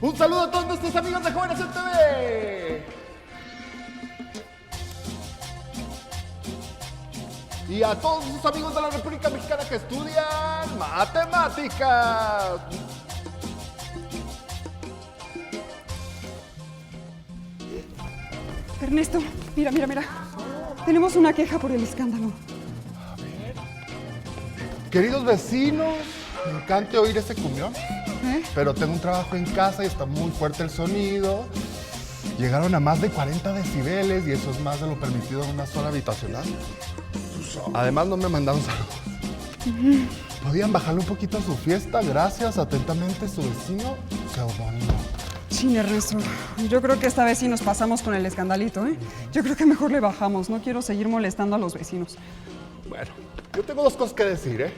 Un saludo a todos nuestros amigos de Jóvenes en TV. Y a todos sus amigos de la República Mexicana que estudian matemáticas. Ernesto, mira. Tenemos una queja por el escándalo. Queridos vecinos, me encanta oír ese cumbión, pero tengo un trabajo en casa y está muy fuerte el sonido. Llegaron a más de 40 decibeles y eso es más de lo permitido en una zona habitacional. Además, no me mandaron saludos. ¿Podían bajarle un poquito a su fiesta? Gracias, atentamente, su vecino, Seudónimo. Sí, Ernesto, yo creo que esta vez sí nos pasamos con el escandalito, ¿eh? Yo creo que mejor le bajamos, no quiero seguir molestando a los vecinos. Bueno, yo tengo dos cosas que decir, ¿eh?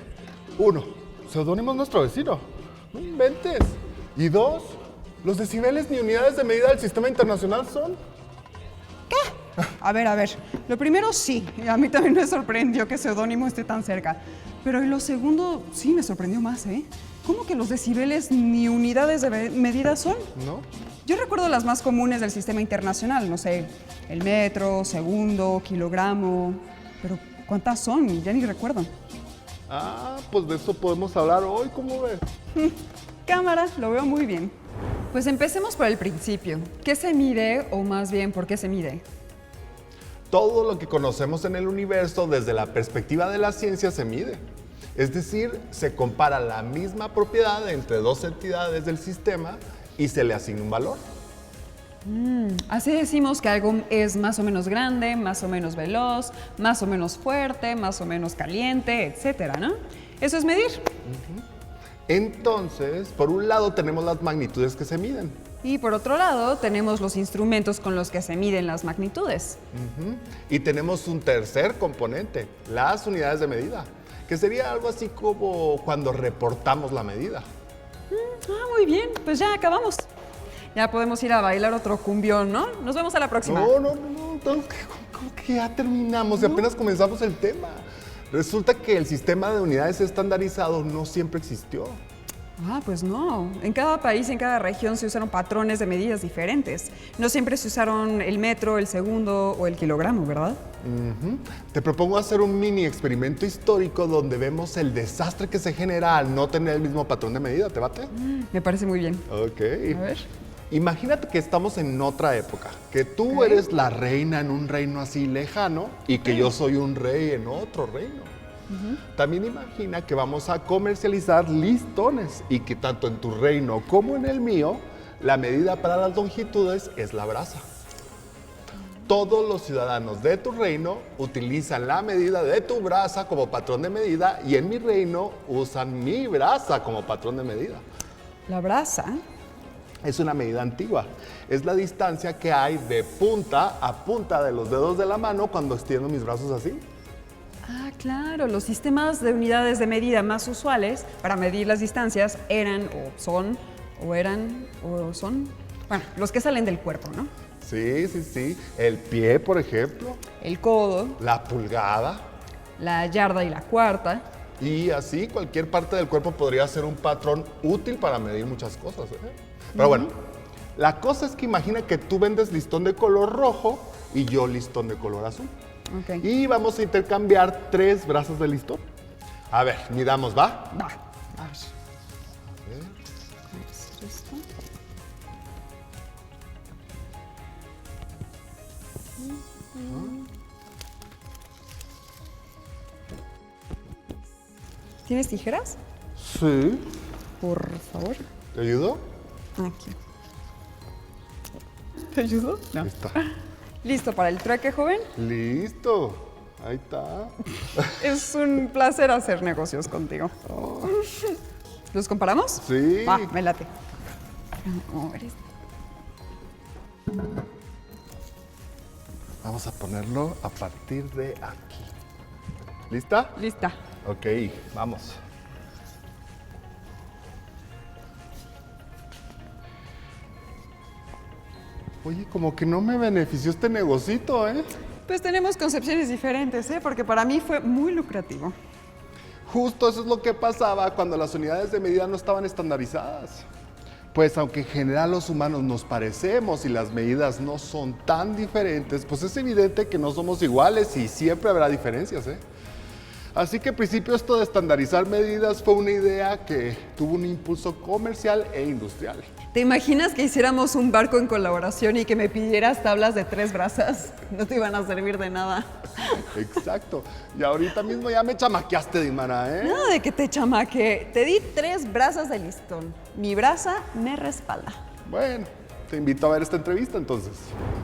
Uno, Seudónimo es nuestro vecino. No inventes. Y dos, los decibeles ni unidades de medida del sistema internacional son. ¿Qué? A ver. Lo primero sí, y a mí también me sorprendió que Seudónimo esté tan cerca. Pero lo segundo sí me sorprendió más, ¿eh? ¿Cómo que los decibeles ni unidades de medida son? ¿No? Yo recuerdo las más comunes del sistema internacional, no sé, el metro, segundo, kilogramo, pero ¿cuántas son? Ya ni recuerdo. Ah, pues de eso podemos hablar hoy, ¿cómo ves? Cámara, lo veo muy bien. Pues empecemos por el principio. ¿Qué se mide o más bien por qué se mide? Todo lo que conocemos en el universo desde la perspectiva de la ciencia se mide. Es decir, se compara la misma propiedad entre dos entidades del sistema y se le asigna un valor. Así decimos que algo es más o menos grande, más o menos veloz, más o menos fuerte, más o menos caliente, etcétera, ¿no? Eso es medir. Entonces, por un lado tenemos las magnitudes que se miden. Y por otro lado, tenemos los instrumentos con los que se miden las magnitudes. Y tenemos un tercer componente, las unidades de medida, que sería algo así como cuando reportamos la medida. Muy bien, pues ya acabamos. Ya podemos ir a bailar otro cumbión, ¿no? Nos vemos a la próxima. No, ¿cómo que ya terminamos y apenas comenzamos el tema? Resulta que el sistema de unidades estandarizado no siempre existió. Pues no. En cada país, en cada región se usaron patrones de medidas diferentes. No siempre se usaron el metro, el segundo o el kilogramo, ¿verdad? Te propongo hacer un mini experimento histórico donde vemos el desastre que se genera al no tener el mismo patrón de medida. ¿Te bate? Me parece muy bien. Ok. A ver. Imagínate que estamos en otra época, que tú eres la reina en un reino así lejano y que yo soy un rey en otro reino. También imagina que vamos a comercializar listones y que tanto en tu reino como en el mío, la medida para las longitudes es la brasa. Todos los ciudadanos de tu reino utilizan la medida de tu brasa como patrón de medida y en mi reino usan mi brasa como patrón de medida. La brasa. Es una medida antigua. Es la distancia que hay de punta a punta de los dedos de la mano cuando extiendo mis brazos así. Claro, los sistemas de unidades de medida más usuales para medir las distancias eran son, bueno, los que salen del cuerpo, ¿no? Sí. El pie, por ejemplo. El codo. La pulgada. La yarda y la cuarta. Y así cualquier parte del cuerpo podría ser un patrón útil para medir muchas cosas, ¿eh? Pero bueno, la cosa es que imagina que tú vendes listón de color rojo y yo listón de color azul. Okay. Y vamos a intercambiar 3 brazos de listón. A ver, midamos, ¿va? Va. A ver. Esto. ¿Tienes tijeras? Sí. Por favor. ¿Te ayudo? Aquí. ¿Te ayudo? No. Ahí está. ¿Listo para el trueque, joven? Listo. Ahí está. Es un placer hacer negocios contigo. ¿Los comparamos? Sí. Va, me late. Vamos a ponerlo a partir de aquí. ¿Lista? Lista. Ok, vamos. Oye, como que no me benefició este negocito, ¿eh? Pues tenemos concepciones diferentes, ¿eh? Porque para mí fue muy lucrativo. Justo eso es lo que pasaba cuando las unidades de medida no estaban estandarizadas. Pues aunque en general los humanos nos parecemos y las medidas no son tan diferentes, pues es evidente que no somos iguales y siempre habrá diferencias, ¿eh? Así que al principio esto de estandarizar medidas fue una idea que tuvo un impulso comercial e industrial. ¿Te imaginas que hiciéramos un barco en colaboración y que me pidieras tablas de 3 brazas? No te iban a servir de nada. Exacto. Y ahorita mismo ya me chamaqueaste, Dimara, ¿eh? Nada de que te chamaque. Te di 3 brazas de listón. Mi braza me respalda. Bueno, te invito a ver esta entrevista entonces.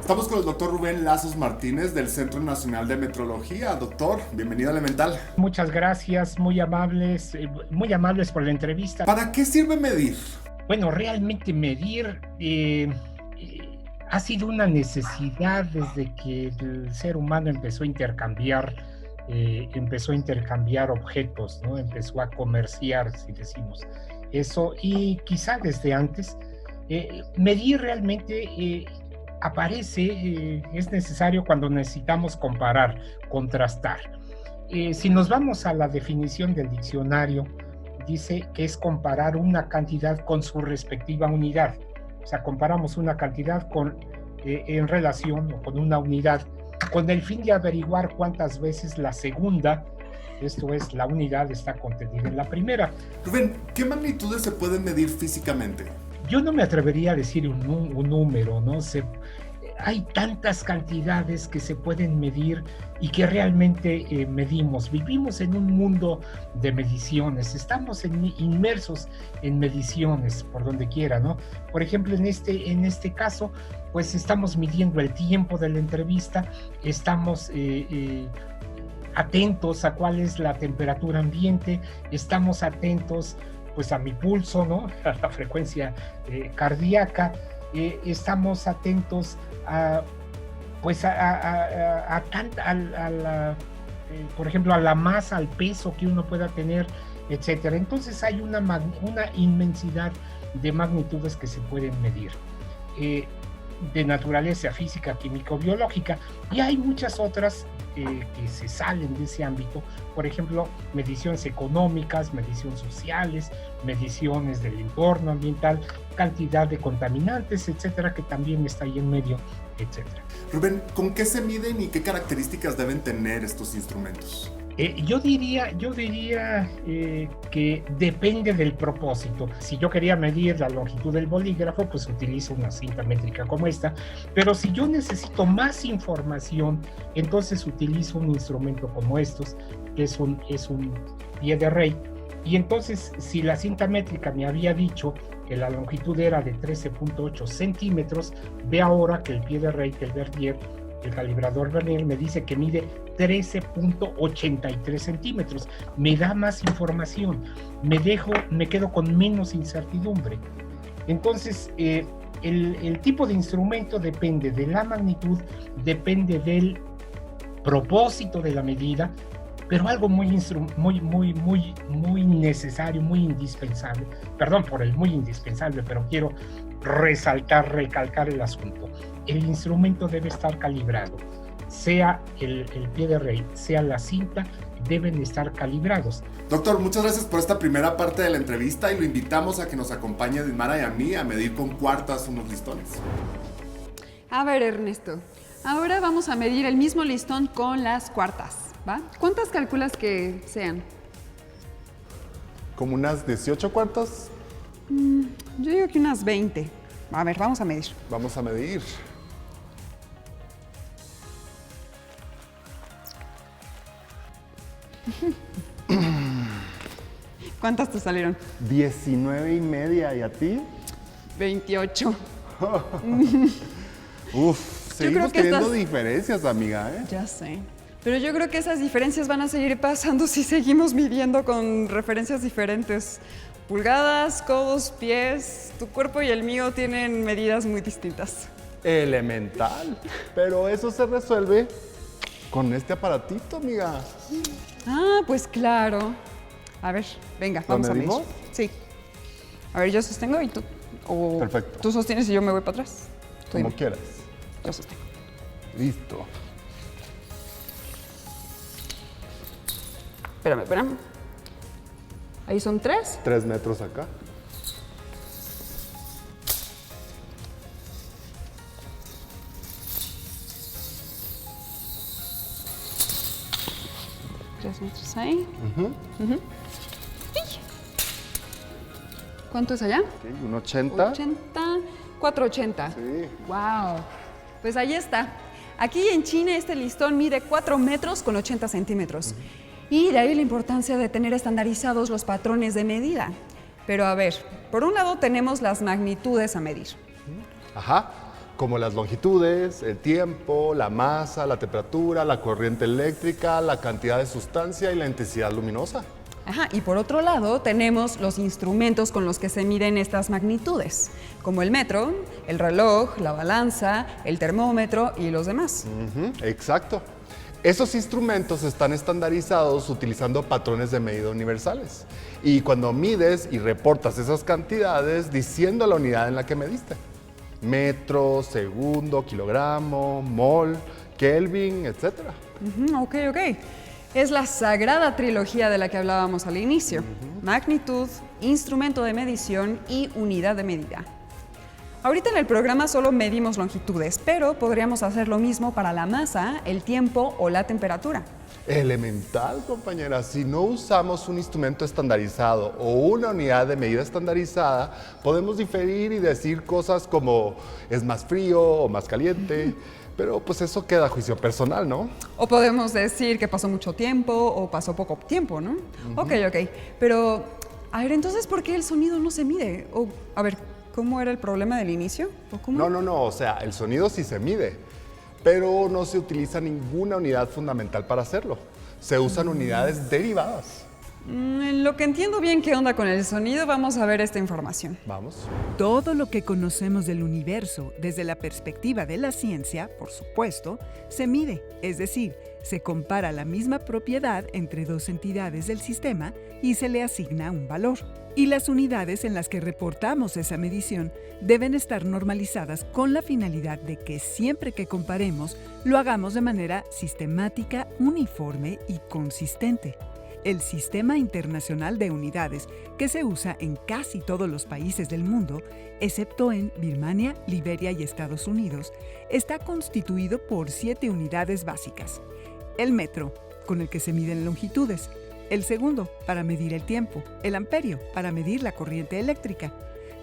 Estamos con el doctor Rubén Lazos Martínez del Centro Nacional de Metrología. Doctor, bienvenido a Elemental. Muchas gracias, muy amables por la entrevista. ¿Para qué sirve medir? Bueno, realmente medir ha sido una necesidad desde que el ser humano empezó a intercambiar objetos, ¿no? Empezó a comerciar, si decimos eso, y quizá desde antes. Medir realmente aparece, es necesario cuando necesitamos comparar, contrastar. Si nos vamos a la definición del diccionario, dice que es comparar una cantidad con su respectiva unidad. O sea, comparamos una cantidad en relación o con una unidad, con el fin de averiguar cuántas veces la segunda, esto es, la unidad, está contenida en la primera. Rubén, ¿qué magnitudes se pueden medir físicamente? Yo no me atrevería a decir un número, ¿no? Hay tantas cantidades que se pueden medir y que realmente medimos. Vivimos en un mundo de mediciones, estamos inmersos en mediciones por donde quiera, ¿no? Por ejemplo, en este caso, pues estamos midiendo el tiempo de la entrevista, estamos atentos a cuál es la temperatura ambiente, estamos atentos pues a mi pulso, ¿no? A la frecuencia cardíaca, estamos atentos por ejemplo, a la masa, al peso que uno pueda tener, etcétera. Entonces hay una inmensidad de magnitudes que se pueden medir, de naturaleza física, química o biológica, y hay muchas otras que se salen de ese ámbito. Por ejemplo, mediciones económicas, mediciones sociales, mediciones del entorno ambiental, cantidad de contaminantes, etcétera, que también está ahí en medio, etcétera. Rubén, ¿con qué se miden y qué características deben tener estos instrumentos? Yo diría que depende del propósito. Si yo quería medir la longitud del bolígrafo, pues utilizo una cinta métrica como esta, pero si yo necesito más información, entonces utilizo un instrumento como estos, que es un pie de rey. Y entonces, si la cinta métrica me había dicho que la longitud era de 13.8 centímetros, ve ahora que el pie de rey, que el vernier, el calibrador vernier, me dice que mide 13.83 centímetros. Me da más información, me quedo con menos incertidumbre. Entonces, el tipo de instrumento depende de la magnitud, depende del propósito de la medida, pero algo muy necesario, muy indispensable, perdón por el muy indispensable, pero quiero recalcar el asunto. El instrumento debe estar calibrado, sea el pie de rey, sea la cinta, deben estar calibrados. Doctor, muchas gracias por esta primera parte de la entrevista y lo invitamos a que nos acompañe a Dimara y a mí a medir con cuartas unos listones. A ver, Ernesto, ahora vamos a medir el mismo listón con las cuartas, ¿va? ¿Cuántas calculas que sean? ¿Como unas 18 cuartas? Yo digo que unas 20. A ver, vamos a medir. Vamos a medir. ¿Cuántas te salieron? 19.5. ¿Y a ti? 28. Uf, seguimos teniendo diferencias, amiga, ¿eh? Ya sé. Pero yo creo que esas diferencias van a seguir pasando si seguimos midiendo con referencias diferentes. Pulgadas, codos, pies, tu cuerpo y el mío tienen medidas muy distintas. Elemental. Pero eso se resuelve con este aparatito, amiga. Ah, pues claro. A ver, venga, vamos a medir. Sí. A ver, yo sostengo y tú. Perfecto. Tú sostienes y yo me voy para atrás. Como quieras. Yo sostengo. Listo. Espérame. Ahí son 3. 3 metros acá. 3 metros ahí. Ujú. Ujú. ¿Cuánto es allá? Ok, un 80. 480. Sí. Wow. Pues ahí está. Aquí en China este listón mide 4 metros con 80 centímetros. Y de ahí la importancia de tener estandarizados los patrones de medida. Pero a ver, por un lado tenemos las magnitudes a medir. Ajá, como las longitudes, el tiempo, la masa, la temperatura, la corriente eléctrica, la cantidad de sustancia y la intensidad luminosa. Ajá, y por otro lado tenemos los instrumentos con los que se miden estas magnitudes, como el metro, el reloj, la balanza, el termómetro y los demás. Ujú, exacto. Esos instrumentos están estandarizados utilizando patrones de medida universales. Y cuando mides y reportas esas cantidades diciendo la unidad en la que mediste. Metro, segundo, kilogramo, mol, Kelvin, etc. Ok. Es la sagrada trilogía de la que hablábamos al inicio. Magnitud, instrumento de medición y unidad de medida. Ahorita en el programa solo medimos longitudes, pero podríamos hacer lo mismo para la masa, el tiempo o la temperatura. Elemental, compañera. Si no usamos un instrumento estandarizado o una unidad de medida estandarizada, podemos diferir y decir cosas como es más frío o más caliente, pero pues eso queda a juicio personal, ¿no? O podemos decir que pasó mucho tiempo o pasó poco tiempo, ¿no? Ok. Pero, a ver, entonces, ¿por qué el sonido no se mide? O, a ver, ¿cómo era el problema del inicio? ¿O cómo? No, o sea, el sonido sí se mide, pero no se utiliza ninguna unidad fundamental para hacerlo. Se usan unidades derivadas. En lo que entiendo bien qué onda con el sonido, vamos a ver esta información. Vamos. Todo lo que conocemos del universo desde la perspectiva de la ciencia, por supuesto, se mide, es decir, se compara la misma propiedad entre dos entidades del sistema y se le asigna un valor. Y las unidades en las que reportamos esa medición deben estar normalizadas con la finalidad de que siempre que comparemos lo hagamos de manera sistemática, uniforme y consistente. El Sistema Internacional de Unidades, que se usa en casi todos los países del mundo, excepto en Birmania, Liberia y Estados Unidos, está constituido por 7 unidades básicas. El metro, con el que se miden longitudes. El segundo, para medir el tiempo. El amperio, para medir la corriente eléctrica.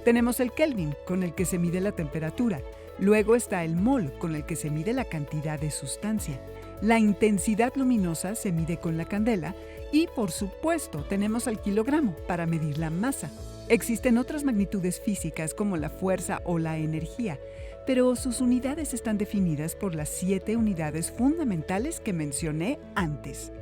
Tenemos el Kelvin, con el que se mide la temperatura. Luego está el mol, con el que se mide la cantidad de sustancia. La intensidad luminosa se mide con la candela. Y, por supuesto, tenemos al kilogramo para medir la masa. Existen otras magnitudes físicas como la fuerza o la energía, pero sus unidades están definidas por las 7 unidades fundamentales que mencioné antes.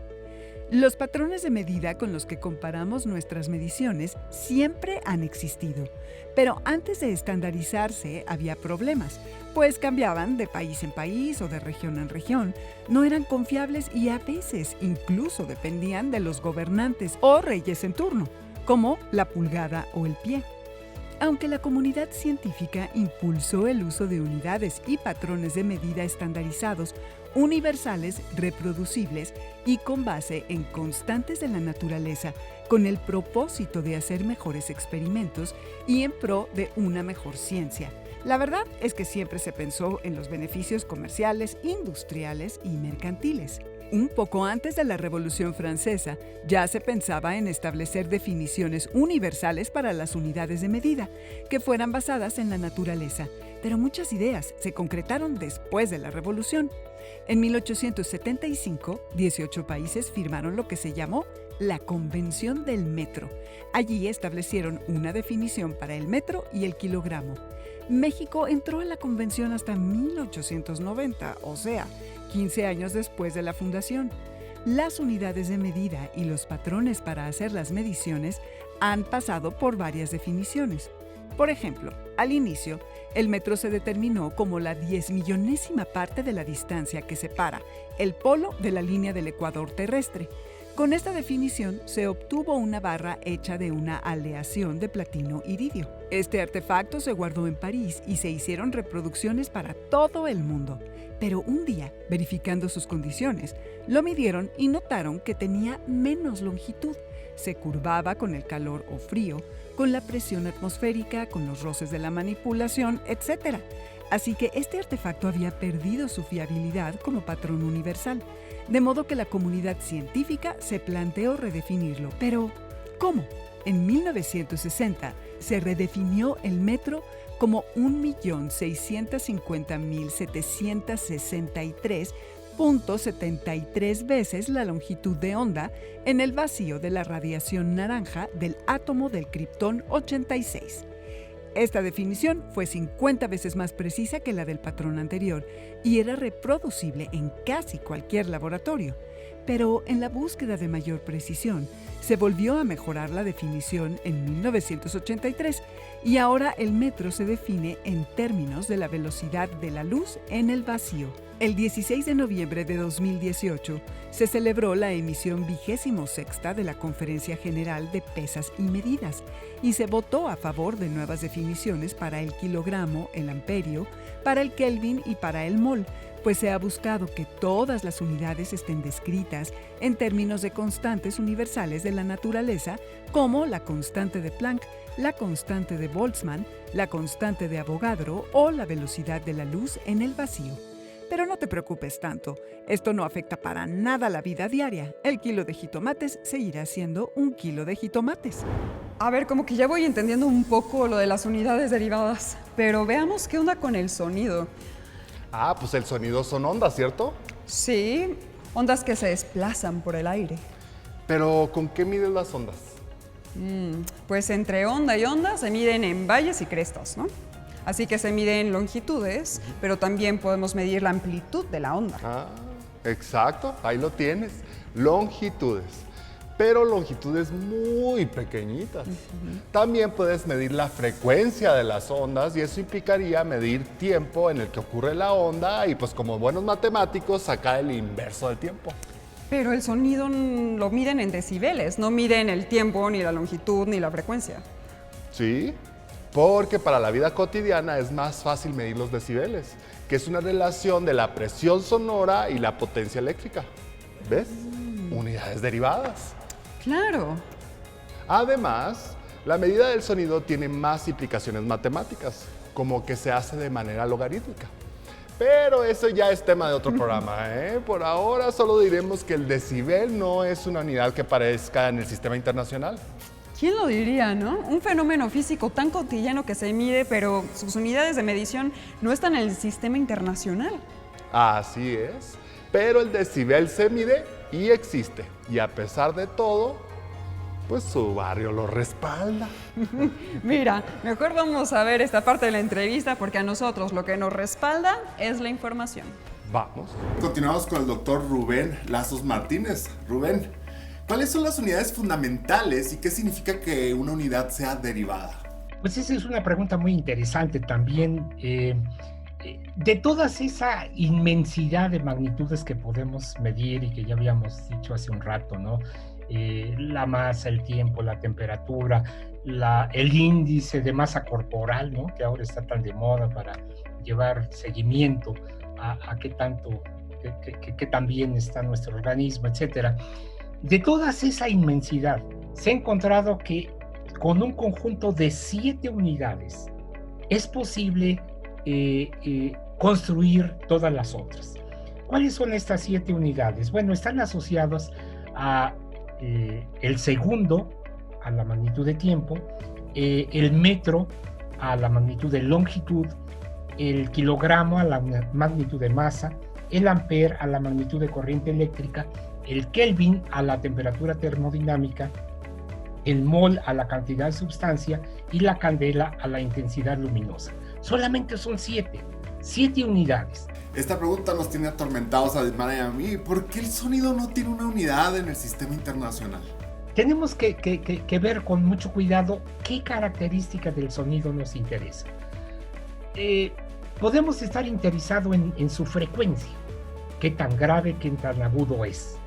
Los patrones de medida con los que comparamos nuestras mediciones siempre han existido, pero antes de estandarizarse había problemas, pues cambiaban de país en país o de región en región, no eran confiables y a veces incluso dependían de los gobernantes o reyes en turno, como la pulgada o el pie. Aunque la comunidad científica impulsó el uso de unidades y patrones de medida estandarizados, universales, reproducibles y con base en constantes de la naturaleza, con el propósito de hacer mejores experimentos y en pro de una mejor ciencia. La verdad es que siempre se pensó en los beneficios comerciales, industriales y mercantiles. Un poco antes de la Revolución Francesa, ya se pensaba en establecer definiciones universales para las unidades de medida, que fueran basadas en la naturaleza, pero muchas ideas se concretaron después de la Revolución. En 1875, 18 países firmaron lo que se llamó la Convención del Metro. Allí establecieron una definición para el metro y el kilogramo. México entró a la convención hasta 1890, o sea, 15 años después de la fundación. Las unidades de medida y los patrones para hacer las mediciones han pasado por varias definiciones. Por ejemplo, al inicio, el metro se determinó como la 10.000.000ª parte de la distancia que separa el polo de la línea del ecuador terrestre. Con esta definición se obtuvo una barra hecha de una aleación de platino iridio. Este artefacto se guardó en París y se hicieron reproducciones para todo el mundo. Pero un día, verificando sus condiciones, lo midieron y notaron que tenía menos longitud. Se curvaba con el calor o frío, con la presión atmosférica, con los roces de la manipulación, etc. Así que este artefacto había perdido su fiabilidad como patrón universal, de modo que la comunidad científica se planteó redefinirlo. Pero, ¿cómo? En 1960 se redefinió el metro como 1.650.763.73 veces la longitud de onda en el vacío de la radiación naranja del átomo del kriptón 86. Esta definición fue 50 veces más precisa que la del patrón anterior y era reproducible en casi cualquier laboratorio. Pero en la búsqueda de mayor precisión, se volvió a mejorar la definición en 1983 y ahora el metro se define en términos de la velocidad de la luz en el vacío. El 16 de noviembre de 2018 se celebró la emisión 26ª de la Conferencia General de Pesas y Medidas y se votó a favor de nuevas definiciones para el kilogramo, el amperio, para el kelvin y para el mol, pues se ha buscado que todas las unidades estén descritas en términos de constantes universales de la naturaleza, como la constante de Planck, la constante de Boltzmann, la constante de Avogadro o la velocidad de la luz en el vacío. Pero no te preocupes tanto, esto no afecta para nada la vida diaria. El kilo de jitomates seguirá siendo un kilo de jitomates. A ver, como que ya voy entendiendo un poco lo de las unidades derivadas, pero veamos qué onda con el sonido. Ah, pues el sonido son ondas, ¿cierto? Sí, ondas que se desplazan por el aire. Pero ¿con qué miden las ondas? Pues entre onda y onda se miden en valles y crestas, ¿no? Así que se miden longitudes, pero también podemos medir la amplitud de la onda. Ah, exacto, ahí lo tienes, longitudes. Pero longitudes muy pequeñitas. También puedes medir la frecuencia de las ondas y eso implicaría medir tiempo en el que ocurre la onda y pues como buenos matemáticos sacar el inverso del tiempo. Pero el sonido lo miden en decibeles, no miden el tiempo, ni la longitud, ni la frecuencia. Sí, porque para la vida cotidiana es más fácil medir los decibeles, que es una relación de la presión sonora y la potencia eléctrica. ¿Ves? Unidades derivadas. Claro. Además, la medida del sonido tiene más implicaciones matemáticas, como que se hace de manera logarítmica. Pero eso ya es tema de otro programa, ¿eh? Por ahora solo diremos que el decibel no es una unidad que aparezca en el sistema internacional. ¿Quién lo diría, no? Un fenómeno físico tan cotidiano que se mide, pero sus unidades de medición no están en el sistema internacional. Así es, pero el decibel se mide y existe. Y a pesar de todo, pues su barrio lo respalda. Mira, mejor vamos a ver esta parte de la entrevista porque a nosotros lo que nos respalda es la información. Vamos. Continuamos con el doctor Rubén Lazos Martínez. Rubén, ¿cuáles son las unidades fundamentales y qué significa que una unidad sea derivada? Pues esa es una pregunta muy interesante también. De todas esa inmensidad de magnitudes que podemos medir y que ya habíamos dicho hace un rato, ¿no? La masa, el tiempo, la temperatura, el índice de masa corporal, ¿no? Que ahora está tan de moda para llevar seguimiento a qué tanto, qué tan bien está nuestro organismo, etcétera. De toda esa inmensidad, se ha encontrado que con un conjunto de 7 unidades es posible construir todas las otras. ¿Cuáles son estas 7 unidades? Bueno, están asociadas a el segundo, a la magnitud de tiempo, el metro, a la magnitud de longitud, el kilogramo, a la magnitud de masa, el ampere, a la magnitud de corriente eléctrica, el kelvin, a la temperatura termodinámica, el mol, a la cantidad de sustancia, y la candela, a la intensidad luminosa. Solamente son 7 unidades. Esta pregunta nos tiene atormentados a Dilmara y a mí. ¿Por qué el sonido no tiene una unidad en el sistema internacional? Tenemos que ver con mucho cuidado qué características del sonido nos interesa. Podemos estar interesados en su frecuencia, qué tan grave, qué tan agudo es.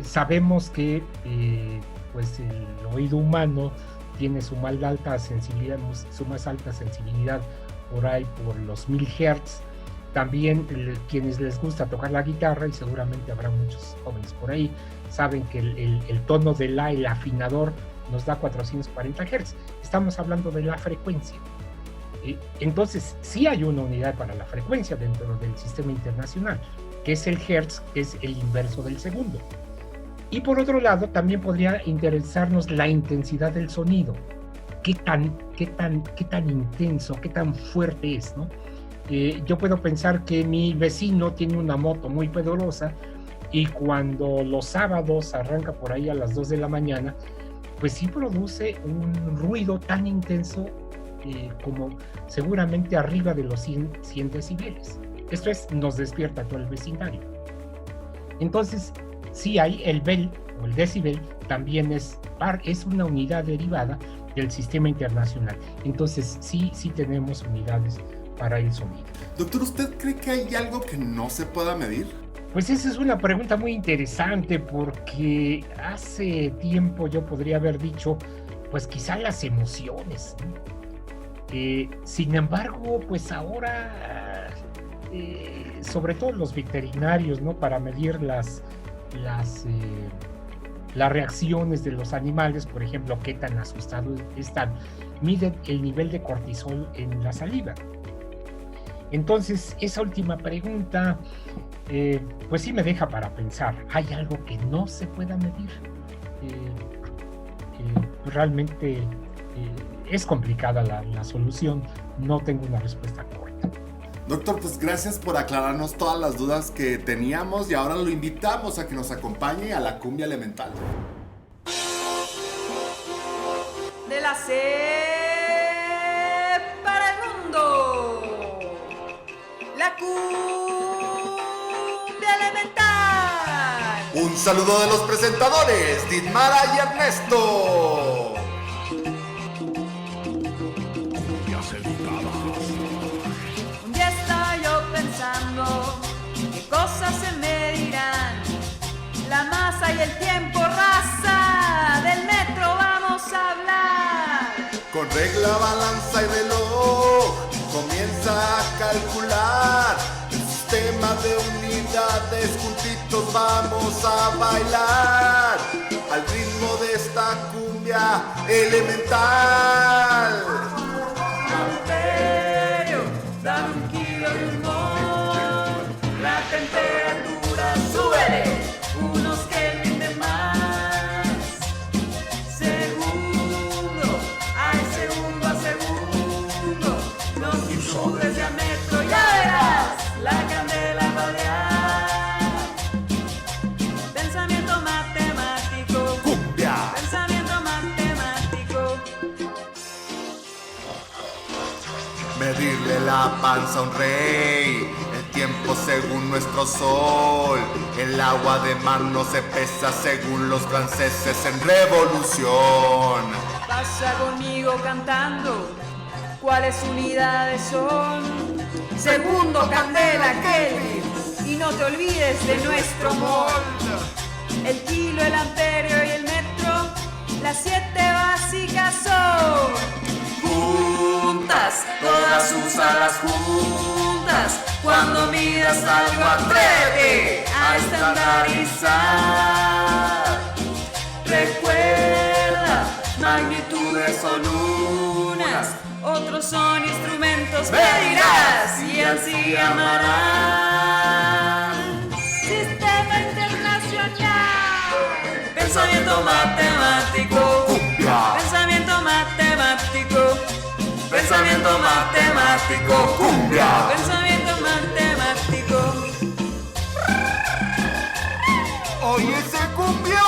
Sabemos que pues el oído humano tiene su más alta sensibilidad por ahí por los 1000 Hz, También quienes les gusta tocar la guitarra, y seguramente habrá muchos jóvenes por ahí, saben que el tono de la, el afinador, nos da 440 Hz. Estamos hablando de la frecuencia. Entonces, sí hay una unidad para la frecuencia dentro del sistema internacional, que es el Hertz, que es el inverso del segundo. Y por otro lado, también podría interesarnos la intensidad del sonido. Qué tan intenso, qué tan fuerte es, ¿no? Yo puedo pensar que mi vecino tiene una moto muy poderosa y cuando los sábados arranca por ahí a las 2 de la mañana, pues sí produce un ruido tan intenso como seguramente arriba de los 100 decibeles. Esto es, nos despierta todo el vecindario. Entonces, sí hay el bel o el decibel, también es una unidad derivada del sistema internacional. Entonces, sí tenemos unidades para el sonido. Doctor, ¿usted cree que hay algo que no se pueda medir? Pues esa es una pregunta muy interesante, porque hace tiempo yo podría haber dicho, pues quizá las emociones, ¿no? Sin embargo, pues ahora, sobre todo los veterinarios, ¿no? Para medir las reacciones de los animales, por ejemplo, qué tan asustados están, miden el nivel de cortisol en la saliva. Entonces, esa última pregunta, pues sí me deja para pensar. ¿Hay algo que no se pueda medir? Realmente es complicada la solución. No tengo una respuesta corta. Doctor, pues gracias por aclararnos todas las dudas que teníamos y ahora lo invitamos a que nos acompañe a la cumbia elemental. De la C para el mundo, la cumbia elemental. Un saludo de los presentadores, Ditmara y Ernesto. Un día estaba yo pensando qué cosas se me dirán. La masa y el tiempo, raza, del metro vamos a hablar. Con regla, balanza y reloj comienza a calcular el sistema de unidades, juntitos vamos a bailar al ritmo de esta cumbia elemental. Amperio, dame un kilo de humor, la temperatura súbele unos Kelvin de más. Segundo, ay, segundo a segundo, longitudes de a metro, ya verás la candela radial. Pensamiento matemático, Cumbia. pensamiento matemático. Medirle la panza a un rey, el tiempo según nuestro sol, el agua de mar no se pesa según los franceses en revolución. Pasa conmigo cantando, ¿cuáles unidades son? Segundo, candela, Kelvin, y no te olvides de nuestro mol. El kilo, el amperio y el metro, las 7 básicas son. Juntas, todas úsalas juntas, cuando midas algo atrévete a estandarizar. Recuerda, magnitudes son unas, otros son instrumentos, pedirás y así amarás. Sistema internacional, pensamiento matemático, Cumbia. pensamiento matemático, Pensamiento matemático, cumbia. pensamiento matemático. Oye ese cumbión.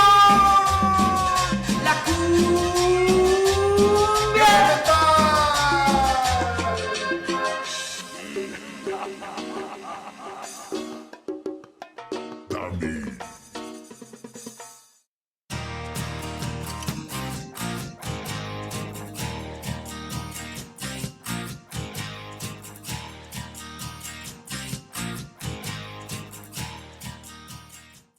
La cumbia. Dame